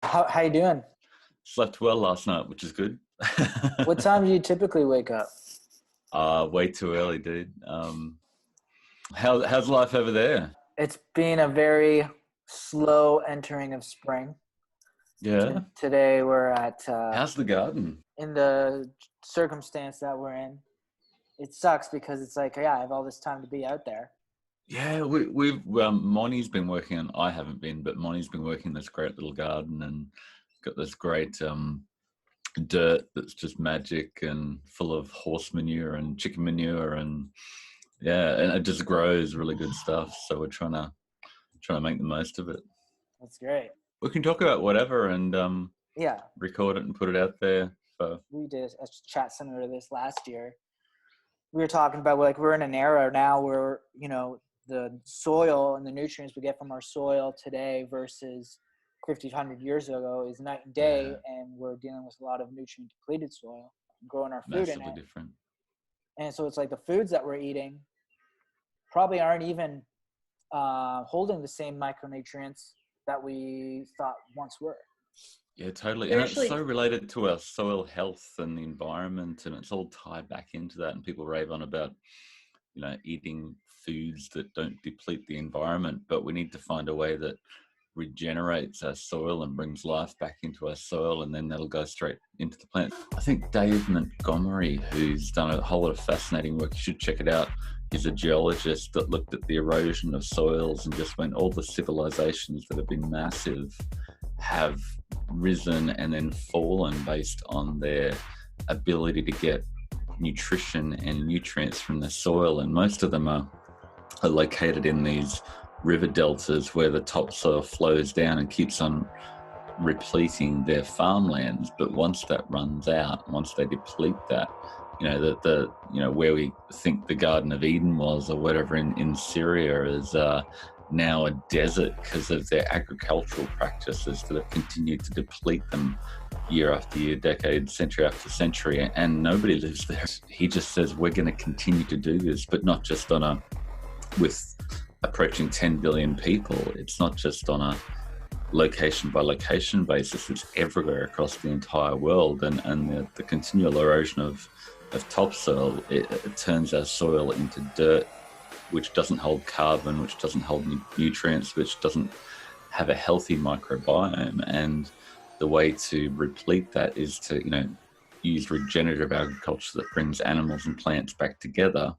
How you doing? Slept well last night, which is good. What time do you typically wake up? Way too early, dude. How's life over there? It's been a very slow entering of spring. Yeah. Today we're at How's the garden? in the circumstance that we're in. It sucks because it's like, yeah, I have all this time to be out there. Yeah, we've Moni's been working on. I haven't been, but Moni's been working in this great little garden and got this great dirt that's just magic and full of horse manure and chicken manure and yeah, and it just grows really good stuff. So we're trying to make the most of it. That's great. We can talk about whatever and Yeah, record it and put it out there for. we did a chat similar to this last year. We were talking about like we're in an era now where the soil and the nutrients we get from our soil today versus 50, 100 years ago is night and day, Yeah, and we're dealing with a lot of nutrient depleted soil, growing our food in massively it. different. And so it's like the foods that we're eating probably aren't even holding the same micronutrients that we thought once were. Yeah, totally. They're And it's actually, so related to our soil health and the environment, and it's all tied back into that. And people rave on about, eating foods that don't deplete the environment, but we need to find a way that regenerates our soil and brings life back into our soil, and then that'll go straight into the plant. I think Dave Montgomery, who's done a whole lot of fascinating work, you should check it out. He's a geologist that looked at the erosion of soils and just went, all the civilizations that have been massive have risen and then fallen based on their ability to get nutrition and nutrients from the soil, and most of them are located in these river deltas where the topsoil flows down and keeps on repleting their farmlands. But once that runs out, once they deplete that, where we think the Garden of Eden was or whatever in Syria is now a desert because of their agricultural practices that have continued to deplete them year after year, decade, century after century, and nobody lives there. He just says we're going to continue to do this, but not just with approaching 10 billion people. It's not just on a location by location basis, it's everywhere across the entire world. And the continual erosion of topsoil, it turns our soil into dirt, which doesn't hold carbon, which doesn't hold nutrients, which doesn't have a healthy microbiome. And the way to replete that is to, use regenerative agriculture that brings animals and plants back together.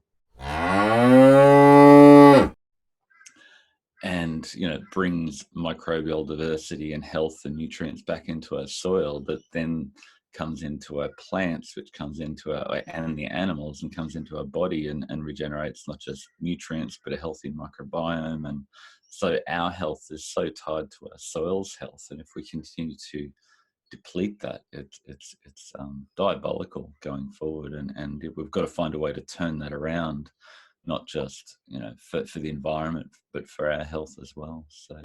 And brings microbial diversity and health and nutrients back into our soil, that then comes into our plants, which comes into and the animals, and comes into our body and regenerates not just nutrients but a healthy microbiome. And so our health is so tied to our soil's health, and if we continue to deplete that, it's diabolical going forward. And we've got to find a way to turn that around, not just for the environment, but for our health as well. So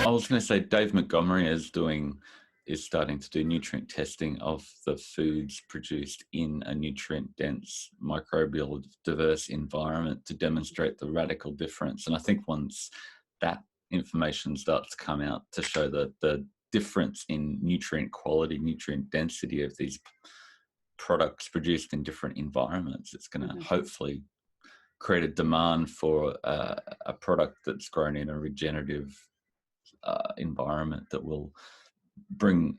I was going to say, Dave Montgomery is starting to do nutrient testing of the foods produced in a nutrient dense, microbial diverse environment to demonstrate the radical difference. And I think once that information starts to come out to show the difference in nutrient quality, nutrient density of these products produced in different environments, it's going to hopefully create a demand for a product that's grown in a regenerative environment that will bring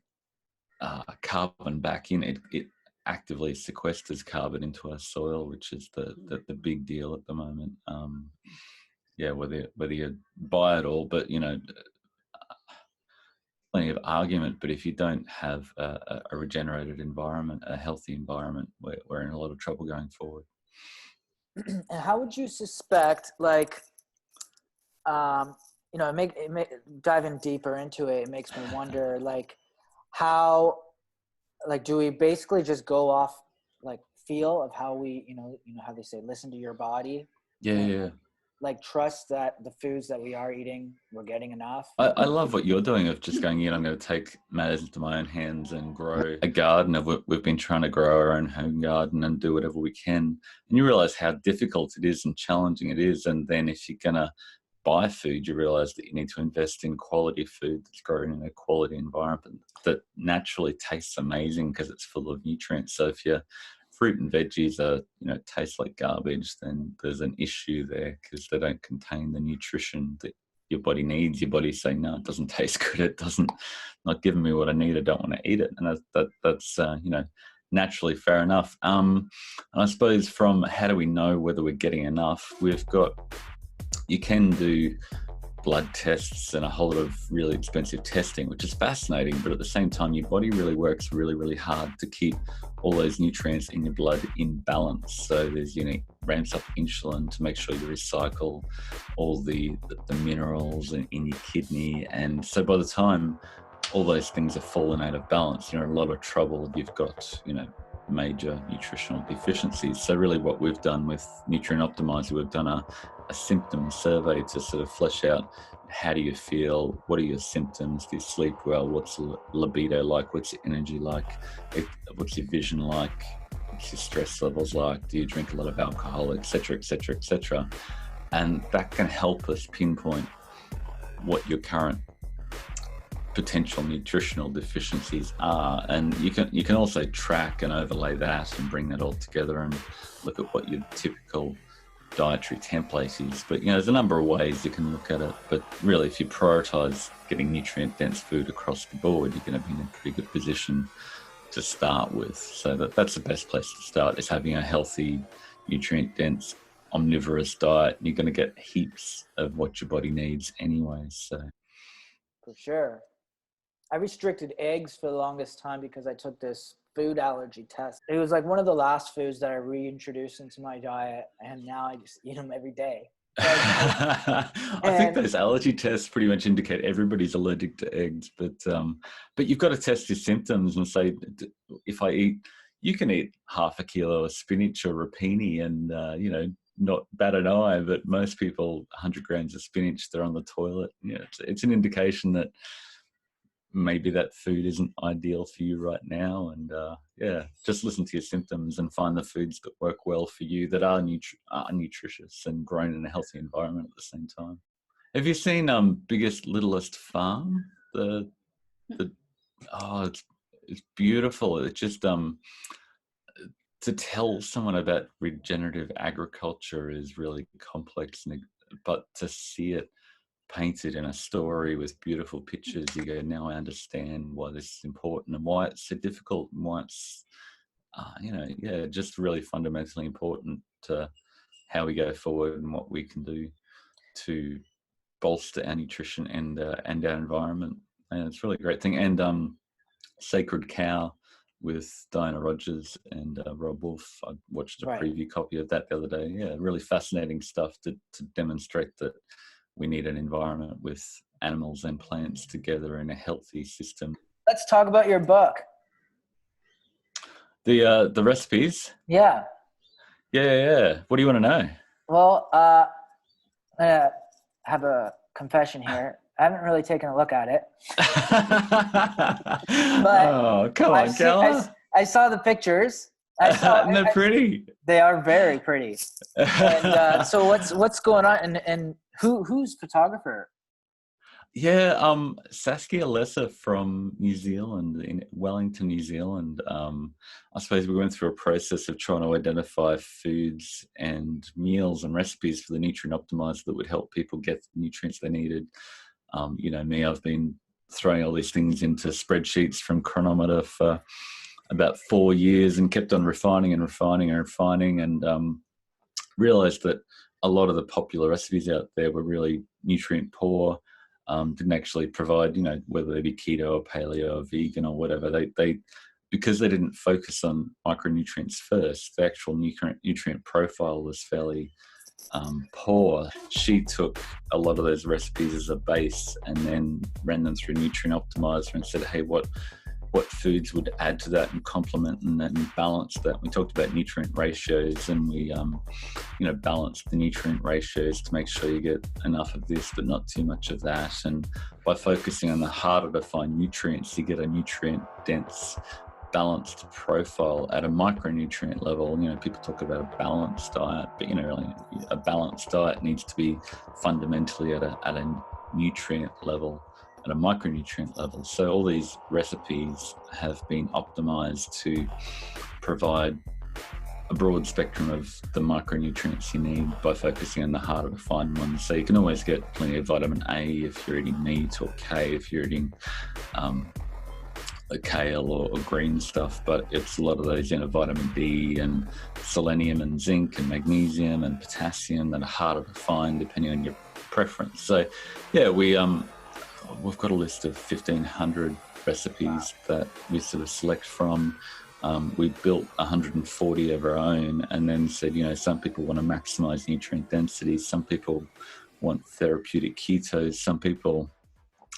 carbon back in. It actively sequesters carbon into our soil, which is the big deal at the moment. Whether you buy it all, but plenty of argument, but if you don't have a regenerated environment, a healthy environment, we're in a lot of trouble going forward. And how would you suspect, like, diving deeper into it, it makes me wonder, like, how, like, do we basically just go off, like, feel of how we, how they say, listen to your body? Yeah. like trust that the foods that we are eating, we're getting enough. I love what you're doing of just going in, I'm going to take matters into my own hands and grow a garden. We've been trying to grow our own home garden and do whatever we can. And you realize how difficult it is and challenging it is. And then if you're going to buy food, you realize that you need to invest in quality food that's grown in a quality environment that naturally tastes amazing because it's full of nutrients. So if your fruit and veggies are, taste like garbage, then there's an issue there because they don't contain the nutrition that your body needs. Your body's saying, no, it doesn't taste good. It doesn't, not giving me what I need. I don't want to eat it. And that's naturally fair enough. And I suppose from how do we know whether we're getting enough? You can do blood tests and a whole lot of really expensive testing, which is fascinating. But at the same time, your body really works really, really hard to keep all those nutrients in your blood in balance. So there's, ramps up insulin to make sure you recycle all the minerals in your kidney. And so by the time all those things are falling out of balance, you're in a lot of trouble. You've got, major nutritional deficiencies. So really what we've done with Nutrient Optimizer, we've done a symptom survey to sort of flesh out how do you feel, what are your symptoms, do you sleep well, what's libido like, what's your energy like, what's your vision like, what's your stress levels like, do you drink a lot of alcohol, etc., etc., etc. And that can help us pinpoint what your current potential nutritional deficiencies are. And you can also track and overlay that and bring that all together and look at what your typical dietary template is. But there's a number of ways you can look at it, but really if you prioritize getting nutrient dense food across the board, you're going to be in a pretty good position to start with. So that's the best place to start, is having a healthy, nutrient dense, omnivorous diet. You're going to get heaps of what your body needs anyway. So for sure. I restricted eggs for the longest time because I took this food allergy test. It was like one of the last foods that I reintroduced into my diet, and now I just eat them every day. I think those allergy tests pretty much indicate everybody's allergic to eggs, but you've got to test your symptoms and say, if I eat, you can eat half a kilo of spinach or rapini and, not bat an eye, but most people, 100 grams of spinach, they're on the toilet. It's an indication that maybe that food isn't ideal for you right now. And just listen to your symptoms and find the foods that work well for you, that are nutritious and grown in a healthy environment at the same time. Have you seen Biggest Littlest Farm? It's beautiful. It's just to tell someone about regenerative agriculture is really complex, but to see it painted in a story with beautiful pictures, you go, now I understand why this is important and why it's so difficult and why it's just really fundamentally important to how we go forward and what we can do to bolster our nutrition and our environment. And it's a really great thing. And Sacred Cow with Diana Rogers and Rob Wolf, I watched a preview copy of that the other day. Yeah, really fascinating stuff to demonstrate that we need an environment with animals and plants together in a healthy system. Let's talk about your book. The recipes? Yeah. Yeah. What do you want to know? Well, I'm going to have a confession here. I haven't really taken a look at it. But come on, Keller. I saw the pictures. They're pretty. They are very pretty. And so what's going on? And who's photographer? Yeah, Saskia Lesser from New Zealand, in Wellington, New Zealand. I suppose we went through a process of trying to identify foods and meals and recipes for the Nutrient Optimizer that would help people get the nutrients they needed. Me, I've been throwing all these things into spreadsheets from Chronometer for about 4 years and kept on refining and realized that a lot of the popular recipes out there were really nutrient poor, didn't actually provide, whether they be keto or paleo or vegan or whatever, they because they didn't focus on micronutrients first, the actual nutrient profile was fairly poor. She took a lot of those recipes as a base and then ran them through Nutrient Optimizer and said, hey, what what foods would add to that and complement and balance that. We talked about nutrient ratios, and we balance the nutrient ratios to make sure you get enough of this but not too much of that. And by focusing on the harder to find nutrients, you get a nutrient dense, balanced profile at a micronutrient level. People talk about a balanced diet, but really a balanced diet needs to be fundamentally at a nutrient level, at a micronutrient level. So all these recipes have been optimized to provide a broad spectrum of the micronutrients you need by focusing on the harder to find ones. So you can always get plenty of vitamin A if you're eating meat, or K if you're eating kale or green stuff, but it's a lot of those, vitamin D and selenium and zinc and magnesium and potassium that are harder to find depending on your preference. So yeah, we've got a list of 1,500 recipes that we sort of select from. We built 140 of our own, and then said, some people want to maximize nutrient density, some people want therapeutic ketos, some people,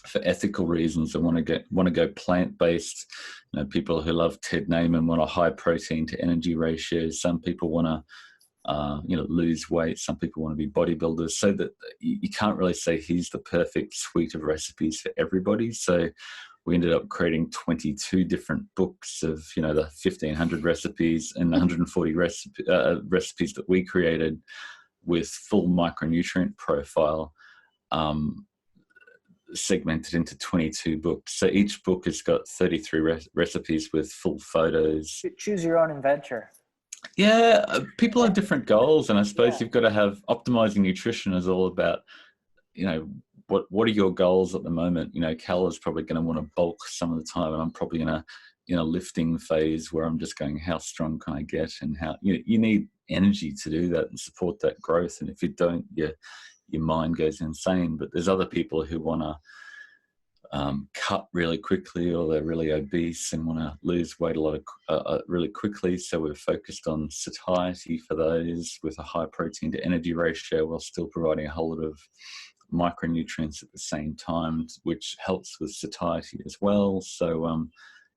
for ethical reasons, want to go plant-based. People who love Ted Naiman want a high protein to energy ratio. Some people want to lose weight. Some people want to be bodybuilders. So that you can't really say here's the perfect suite of recipes for everybody. So we ended up creating 22 different books of the 1,500 recipes and 140 recipes that we created with full micronutrient profile, segmented into 22 books. So each book has got 33 recipes with full photos. Choose your own adventure. Yeah, people have different goals, and I suppose you've got to have optimizing nutrition is all about, what are your goals at the moment? Cal is probably going to want to bulk some of the time, and I'm probably in a lifting phase where I'm just going, how strong can I get? And how you need energy to do that and support that growth. And if you don't, your mind goes insane. But there's other people who want to cut really quickly, or they're really obese and want to lose weight really quickly. So we're focused on satiety for those with a high protein to energy ratio, while still providing a whole lot of micronutrients at the same time, which helps with satiety as well. So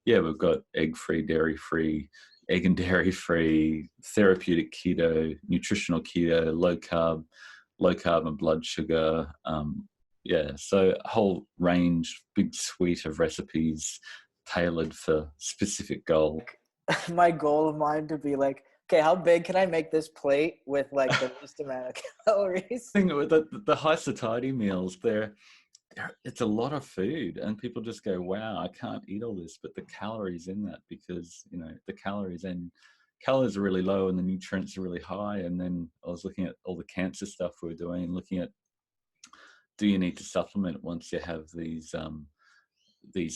we've got egg-free, dairy-free, egg and dairy-free, therapeutic keto, nutritional keto, low carb and blood sugar. So a whole range, big suite of recipes tailored for specific goals. My goal of mine to be like, okay, how big can I make this plate with like the least amount of calories? The high satiety meals, it's a lot of food, and people just go, wow, I can't eat all this. But the calories in that, because the calories are really low and the nutrients are really high. And then I was looking at all the cancer stuff we're doing, and looking at, do you need to supplement once you have these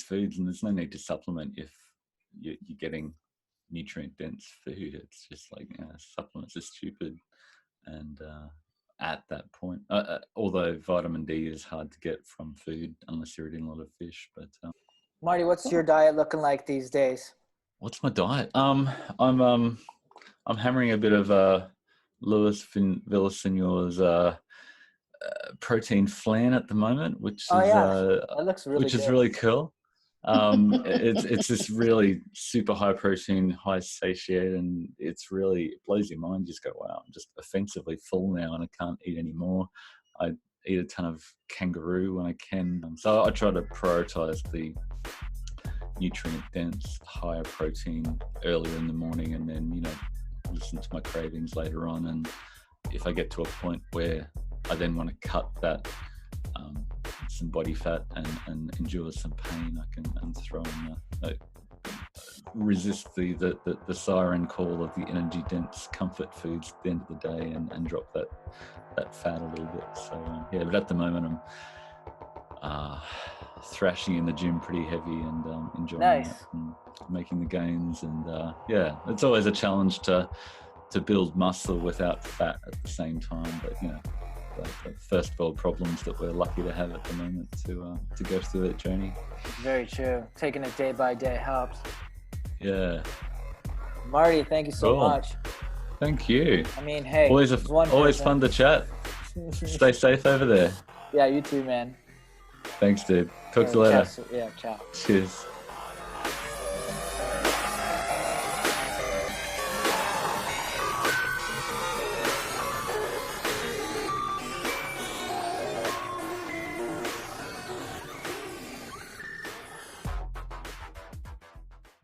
foods? And there's no need to supplement if you're getting nutrient dense food. It's just like, supplements are stupid. And at that point, although vitamin D is hard to get from food unless you're eating a lot of fish. But Marty, what's your diet looking like these days? What's my diet? I'm hammering a bit of Louis Villaseñor's protein flan at the moment, which that looks really which good. is really cool. It's this really super high protein, high satiate, and it blows your mind. You just go, wow, I'm just offensively full now and I can't eat anymore. I eat a ton of kangaroo when I can. So I try to prioritize the nutrient dense, higher protein earlier in the morning, and then, listen to my cravings later on. And if I get to a point where I then want to cut that, some body fat and endure some pain, I can throw in resist the siren call of the energy dense comfort foods at the end of the day, and drop that fat a little bit. So but at the moment I'm thrashing in the gym pretty heavy and enjoying it and making the gains. And it's always a challenge to build muscle without fat at the same time, but the first world problems that we're lucky to have at the moment to go through that journey. Very true. Taking it day by day helps. Yeah. Marty, thank you so much. Thank you. I mean, hey, always fun to chat. Stay safe over there. Yeah, you too, man. Thanks, dude. Talk to you later. Yeah, ciao. Cheers.